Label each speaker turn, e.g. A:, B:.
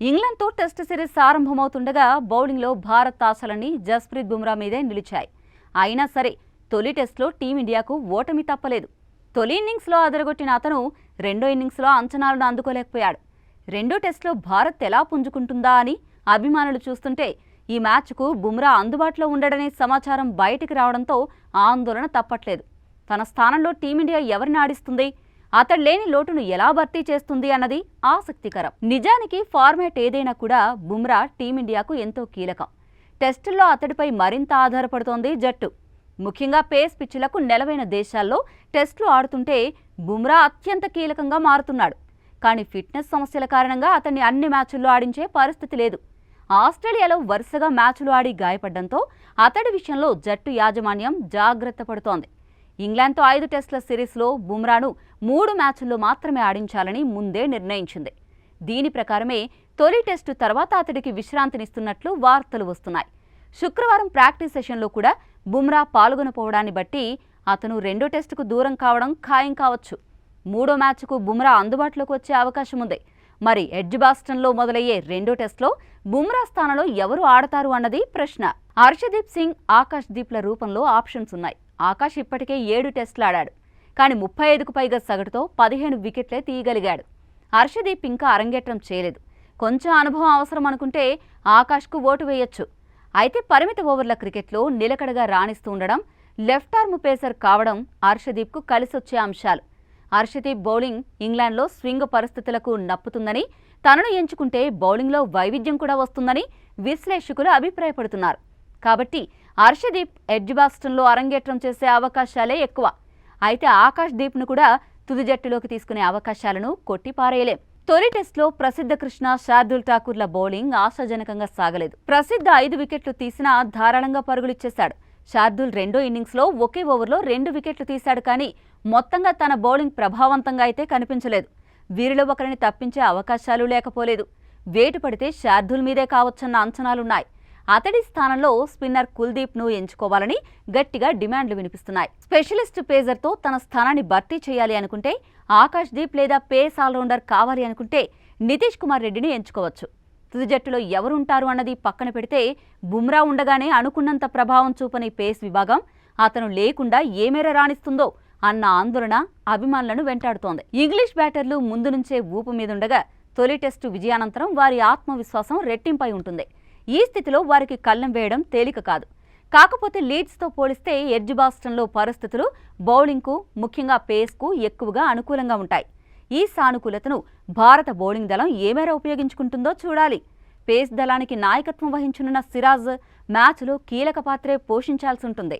A: ఇంగ్లాండ్తో test series ఆరంభమవుతుండగా బౌలింగ్లో భారత్ ఆశలన్నీ జస్ప్రీత్ బుమ్రా మీదే నిలిచాయి. అయినా సరే తొలి టెస్టులో టీమిండియాకు ఓటమి తప్పలేదు. తొలి ఇన్నింగ్స్లో అదరగొట్టిన అతను రెండో ఇన్నింగ్స్లో అంచనాలను అందుకోలేకపోయాడు. రెండో టెస్టులో భారత్ ఎలా పుంజుకుంటుందా అని అభిమానులు చూస్తుంటే ఈ మ్యాచ్కు బుమ్రా అందుబాటులో ఉండడనే సమాచారం బయటికి రావడంతో ఆందోళన తప్పట్లేదు. తన స్థానంలో టీమిండియా ఎవరిని ఆడిస్తుంది, అతడు లేని లోటును ఎలా భర్తీ చేస్తుంది అన్నది ఆసక్తికరం. నిజానికి ఫార్మాట్ ఏదైనా కూడా బుమ్రా టీమిండియాకు ఎంతో కీలకం. టెస్టుల్లో అతడిపై మరింత ఆధారపడుతోంది జట్టు. ముఖ్యంగా పేస్ పిచ్చులకు నెలవైన దేశాల్లో టెస్టులు ఆడుతుంటే బుమ్రా అత్యంత కీలకంగా మారుతున్నాడు. కానీ ఫిట్నెస్ సమస్యల కారణంగా అతన్ని అన్ని మ్యాచుల్లో ఆడించే పరిస్థితి లేదు. ఆస్ట్రేలియాలో వరుసగా మ్యాచులు ఆడి గాయపడడంతో అతడి విషయంలో జట్టు యాజమాన్యం జాగ్రత్త పడుతోంది. ఇంగ్లాండ్తో 5 టెస్టుల సిరీస్లో బుమ్రాను 3 మ్యాచుల్లో మాత్రమే ఆడించాలని ముందే నిర్ణయించింది. దీని ప్రకారమే తొలి టెస్టు తర్వాత అతడికి విశ్రాంతినిస్తున్నట్లు వార్తలు వస్తున్నాయి. శుక్రవారం ప్రాక్టీస్ సెషన్లో కూడా బుమ్రా పాల్గొనపోవడాన్ని బట్టి అతను రెండో టెస్టుకు దూరం కావడం ఖాయం కావచ్చు. మూడో మ్యాచ్కు బుమ్రా అందుబాటులోకి వచ్చే అవకాశం ఉంది. మరి ఎడ్జ్బాస్టన్లో మొదలయ్యే రెండో టెస్టులో బుమ్రా స్థానంలో ఎవరు ఆడతారు అన్నది ప్రశ్న. హర్షదీప్ సింగ్, ఆకాష్ దీప్ల రూపంలో ఆప్షన్స్ ఉన్నాయి. ఆకాష్ ఇప్పటికే 7 టెస్టులు ఆడాడు. కానీ 35కు పైగా సగటుతో 15 వికెట్లే తీయగలిగాడు. హర్షదీప్ ఇంకా అరంగేట్రం చేయలేదు. కొంచెం అనుభవం అవసరం అనుకుంటే ఆకాష్కు ఓటు వేయొచ్చు. అయితే పరిమిత ఓవర్ల క్రికెట్లో నిలకడగా రాణిస్తూ ఉండడం, లెఫ్ట్ ఆర్మ్ పేసర్ కావడం హర్షదీప్కు కలిసొచ్చే అంశాలు. హర్షదీప్ బౌలింగ్ ఇంగ్లాండ్లో స్వింగ్ పరిస్థితులకు నప్పుతుందని, తనను ఎంచుకుంటే బౌలింగ్లో వైవిధ్యం కూడా వస్తుందని విశ్లేషకులు అభిప్రాయపడుతున్నారు. కాబట్టి హర్షదీప్ ఎడ్జ్బాస్టన్లో అరంగేట్రం చేసే అవకాశాలే ఎక్కువ. అయితే ఆకాష్ దీప్ను కూడా తుది జట్టులోకి తీసుకునే అవకాశాలను కొట్టిపారేయలేం. తొలి టెస్టులో ప్రసిద్ధ కృష్ణ, శార్దుల్ ఠాకూర్ల బౌలింగ్ ఆశాజనకంగా సాగలేదు. ప్రసిద్ధ 5 వికెట్లు తీసినా ధారాళంగా పరుగులిచ్చేశాడు. శార్దుల్ రెండో ఇన్నింగ్స్లో ఒకే ఓవర్లో 2 వికెట్లు తీశాడు. కానీ మొత్తంగా తన బౌలింగ్ ప్రభావవంతంగా అయితే కనిపించలేదు. వీరిలో ఒకరిని తప్పించే అవకాశాలు లేకపోలేదు. వేటు పడితే శార్దుల్ మీదే కావచ్చన్న అంచనాలున్నాయి. అతడి స్థానంలో స్పిన్నర్ కుల్దీప్ను ఎంచుకోవాలని గట్టిగా డిమాండ్లు వినిపిస్తున్నాయి. స్పెషలిస్ట్ పేసర్తో తన స్థానాన్ని భర్తీ చేయాలి అనుకుంటే ఆకాష్ దీప్ లేదా పేస్ ఆల్రౌండర్ కావాలి అనుకుంటే నితీష్ కుమార్ రెడ్డిని ఎంచుకోవచ్చు. తుది జట్టులో ఎవరుంటారు అన్నది పక్కన పెడితే బుమ్రా ఉండగానే అనుకున్నంత ప్రభావం చూపని పేస్ విభాగం అతను లేకుండా ఏ మేర రాణిస్తుందో అన్న ఆందోళన అభిమానులను వెంటాడుతోంది. ఇంగ్లీష్ బ్యాటర్లు ముందు నుంచే ఊపు మీదుండగా తొలి టెస్టు విజయానంతరం వారి ఆత్మవిశ్వాసం రెట్టింపై ఉంటుంది. ఈ స్థితిలో వారికి కళ్లెం వేయడం తేలిక కాదు. కాకపోతే లీడ్స్తో పోలిస్తే ఎడ్జ్బాస్టన్లో పరిస్థితులు బౌలింగ్కు, ముఖ్యంగా పేస్కు ఎక్కువగా అనుకూలంగా ఉంటాయి. ఈ సానుకూలతను భారత బౌలింగ్ దళం ఏ మేర ఉపయోగించుకుంటుందో చూడాలి. పేస్ దళానికి నాయకత్వం వహించనున్న సిరాజ్ మ్యాచ్లో కీలక పాత్రే పోషించాల్సి ఉంటుంది.